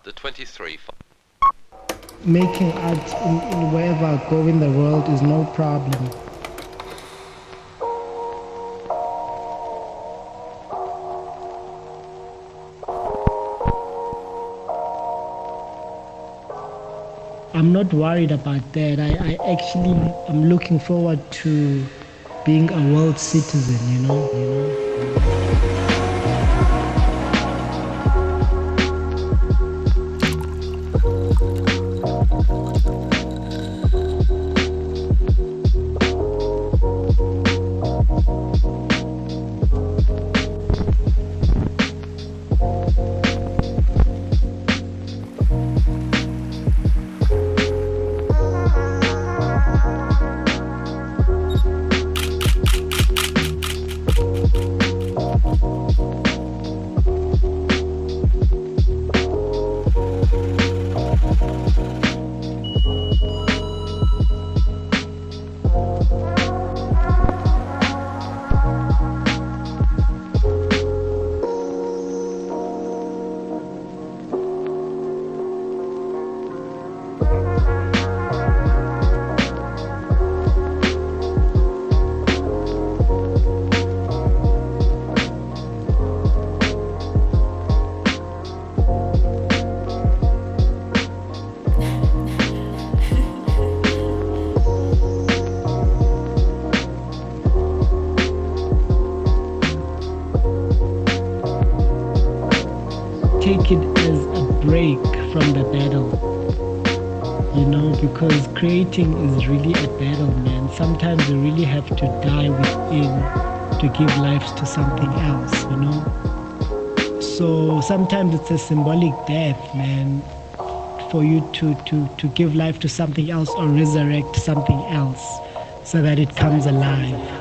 the 23. Making art in wherever I go in the world is no problem. I'm not worried about that. I actually am looking forward to being a world citizen, you know. Take it as a break from the battle, you know, because creating is really a battle, man. Sometimes you really have to die within to give life to something else, you know. So sometimes it's a symbolic death, man, for you to give life to something else or resurrect something else so that it comes alive.